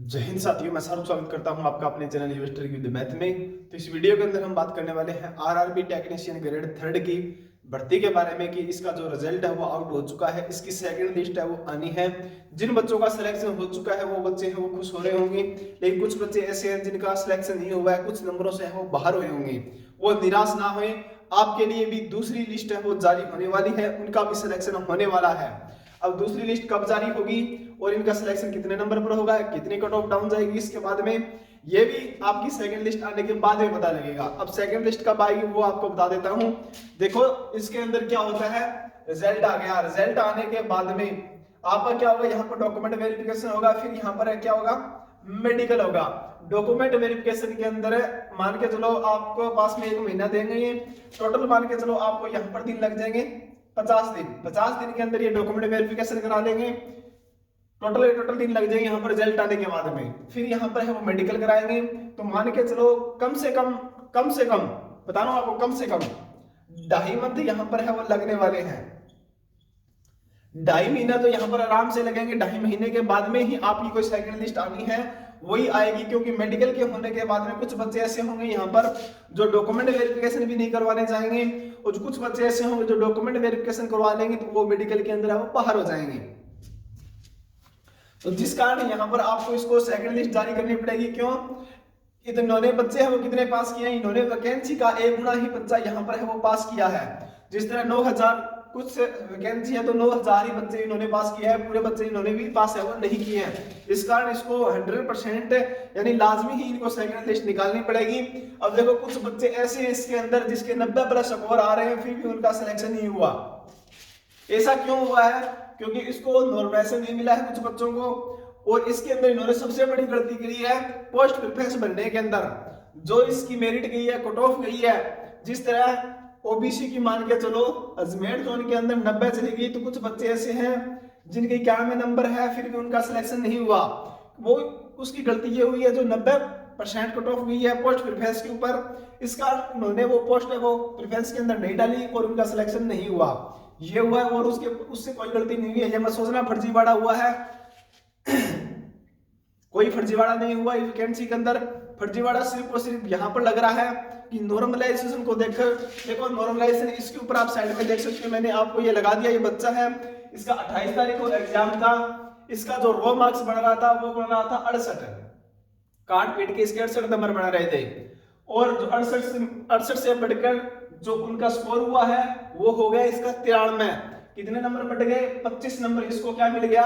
जय हिंद साथियों, मैं सारू स्वागत करता हूं आपका अपने चैनल इन्वेस्टर विद मैथ में। तो इस वीडियो के अंदर हम बात करने वाले हैं आरआरबी टेक्नीशियन ग्रेड 3 की भर्ती के बारे में कि इसका जो रिजल्ट है वो आउट हो चुका है, इसकी सेकंड लिस्ट है वो आनी है। जिन बच्चों का सिलेक्शन हो चुका है वो बच्चे हैं वो खुश हो रहे होंगे, लेकिन कुछ बच्चे ऐसे हैं जिनका सिलेक्शन नहीं हुआ है, कुछ नंबरों से वो बाहर हुए होंगे। वो निराश ना हुए, आपके लिए भी दूसरी लिस्ट है वो जारी होने वाली है, उनका भी सिलेक्शन होने वाला है। अब दूसरी लिस्ट कब जारी होगी और इनका सिलेक्शन कितने नंबर पर होगा, कितनी कट ऑफ डाउन जाएगी, इसके बाद में ये भी आपकी सेकंड लिस्ट आने के बाद में पता लगेगा। अब सेकंड लिस्ट कब आएगी वो आपको बता देता हूं। देखो इसके अंदर क्या होता है, रिजल्ट आ गया, रिजल्ट आने के बाद में आपका क्या होगा, यहाँ पर डॉक्यूमेंट वेरिफिकेशन होगा, फिर यहाँ पर क्या होगा, मेडिकल होगा। डॉक्यूमेंट वेरिफिकेशन के अंदर मान के चलो आपको पास में 1 महीना देंगे, टोटल मान के चलो आपको यहाँ पर दिन लग जाएंगे 50 दिन। 50 दिन के अंदर ये डॉक्यूमेंट वेरिफिकेशन करा लेंगे, टोटल दिन लग जाएंगे यहाँ पर रिजल्ट आने के बाद में। फिर यहाँ पर है वो मेडिकल कराएंगे, तो मान के चलो कम से कम बता रहा हूं आपको, कम से कम 2.5 मंथ यहाँ पर है वो लगने वाले हैं। 2.5 महीना तो यहाँ पर आराम से लगेंगे। 2.5 महीने के बाद में ही आपकी कोई सेकंड लिस्ट आनी है वही आएगी, क्योंकि मेडिकल के होने के बाद में कुछ बच्चे ऐसे होंगे यहाँ पर जो डॉक्यूमेंट वेरिफिकेशन भी नहीं करवाने जाएंगे, और कुछ बच्चे ऐसे होंगे जो डॉक्यूमेंट वेरिफिकेशन करवा लेंगे तो वो मेडिकल के अंदर वो बाहर हो जाएंगे। तो जिस कारण यहाँ पर आपको इसको सेकंड लिस्ट जारी करनी पड़ेगी। क्यों, इन्होंने बच्चे हैं वो कितने पास किए हैं, इन्होंने वैकेंसी का 1 गुना ही बच्चा यहाँ पर है वो पास किया है। जिस तरह 9000 कुछ वैकेंसी है तो 9000 ही बच्चे इन्होंने पास किया है, पूरे बच्चे इन्होंने भी पास है वो नहीं किए हैं। इस कारण इसको 100% यानी लाजमी ही इनको सेकंड लिस्ट निकालनी पड़ेगी। अब देखो कुछ बच्चे ऐसे हैं इसके अंदर जिसके 90+ स्कोर आ रहे हैं, फिर भी उनका सिलेक्शन नहीं हुआ। ऐसा क्यों हुआ है, क्योंकि इसको नॉर्मलाइजेशन नहीं मिला है कुछ बच्चों को, और इसके अंदर इन्होंने सबसे बड़ी गलती करी है पोस्ट प्रेफरेंस भरने के अंदर। जो इसकी मेरिट गई है, कट ऑफ गई है, जिस तरह ओबीसी की मान के चलो अजमेर जोन के अंदर 90 चली गई, तो कुछ बच्चे ऐसे हैं जिनके 91 नंबर है फिर भी उनका सिलेक्शन नहीं हुआ। वो उसकी गलती ये हुई है जो 90% कट ऑफ हुई है पोस्ट प्रेफरेंस के ऊपर, इसका उन्होंने वो पोस्ट है वो प्रेफरेंस के अंदर नहीं डाली और उनका सिलेक्शन नहीं हुआ। ये हुआ है, और उससे कोई गलती नहीं हुई है। ये मत सोचना फर्जीवाड़ा हुआ है कोई फर्जीवाड़ा नहीं हुआ इस वैकेंसी के अंदर। फर्जीवाड़ा सिर्फ और सिर्फ यहाँ पर लग रहा है कि नॉर्मलाइजेशन को देखो नॉर्मलाइजेशन इसके ऊपर आप साइड में देख सकते हो, मैंने आपको ये लगा दिया। ये बच्चा है, इसका 28 तारीख को एग्जाम था, इसका जो रो मार्क्स बन रहा था वो बन रहा था 68, काट पीट के इसके 68 नंबर बना रहे थे, और जो 68 से बढ़कर जो उनका स्कोर हुआ है वो हो गया इसका 93। कितने नंबर बढ़ गए, 25 नंबर इसको क्या मिल गया,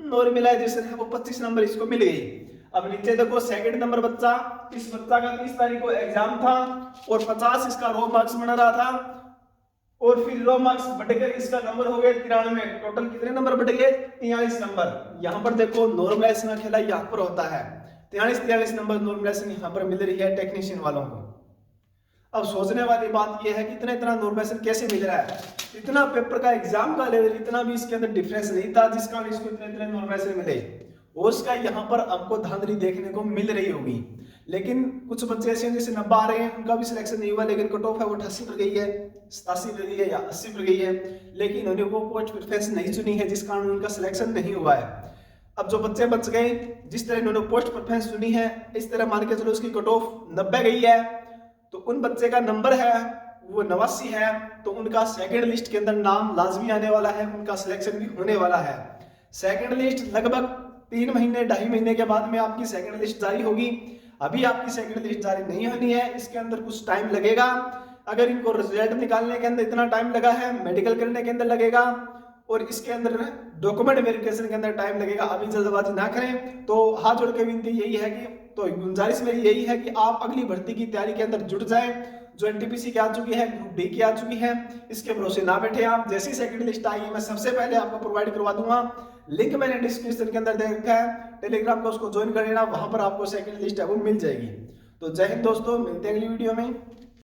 नॉर्मलाइजेशन है वो 25 नंबर इसको मिल गई। अब नीचे देखो सेकंड नंबर बच्चा, इस बच्चा का 30 तारीख को एग्जाम था और 50 इसका रो मार्क्स बना रहा था, और फिर रो मार्क्स बढ़कर इसका नंबर हो गए 93। टोटल कितने नंबर बढ़ गए, 43 नंबर। यहाँ पर देखो नॉर्मलाइजेशन का खेला यहाँ पर होता है, 43 नंबर नॉर्मलाइजेशन यहाँ पर मिल रही है टेक्नीशियन वालों को। अब सोचने वाली बात यह है कि इतना नॉर्मलाइजेशन कैसे मिल रहा है, इतना पेपर का एग्जाम का लेवल इतना भी इसके अंदर डिफरेंस नहीं था जिसका इसको इतने नॉर्मलाइजेशन मिले, और उसका यहाँ पर आपको धांधली देखने को मिल रही होगी। लेकिन कुछ बच्चे ऐसे हैं जैसे 90 आ रहे हैं, उनका भी सिलेक्शन नहीं हुआ, लेकिन कट ऑफ है वो 88 पर गई है, 87 पर गई है या 80 पर गई है, लेकिन उन्होंने वो पोस्ट प्रेफरेंस नहीं चुनी है जिस कारण उनका सिलेक्शन नहीं हुआ है। अब जो बच्चे बच गए, जिस तरह इन्होंने पोस्ट प्रेफरेंस चुनी है, इस तरह मान के चलो उसकी कट ऑफ 90 गई है, तो उन बच्चे का नंबर है वो 89 है, तो उनका सेकंड लिस्ट के अंदर नाम लाजमी आने वाला है, उनका सिलेक्शन भी होने वाला है। सेकंड लिस्ट लगभग 3 महीने 2.5 महीने के बाद में आपकी सेकंड लिस्ट जारी होगी। अभी आपकी सेकंड लिस्ट जारी नहीं होनी है, इसके अंदर कुछ टाइम लगेगा। अगर इनको रिजल्ट निकालने के अंदर इतना टाइम लगा है, मेडिकल करने के अंदर लगेगा, और इसके अंदर डॉक्यूमेंट वेरिफिकेशन के अंदर टाइम लगेगा। अभी जल्दबाजी ना करें। तो हाथ जोड़ के विनती यही है कि, तो गुजारिश मेरी यही है कि आप अगली भर्ती की तैयारी के अंदर जुट जाएं। जो एनटीपीसी की आ चुकी है, ग्रुप डी की आ चुकी है, इसके भरोसे ना बैठे आप। जैसी सेकंड लिस्ट आएगी मैं सबसे पहले आपको प्रोवाइड करवा दूंगा, लिंक मैंने डिस्क्रिप्शन के अंदर दे रखा है, टेलीग्राम को उसको ज्वाइन कर लेना, वहां पर आपको सेकंड लिस्ट है वो मिल जाएगी। तो जय हिंद दोस्तों, मिलते हैं अगली वीडियो में।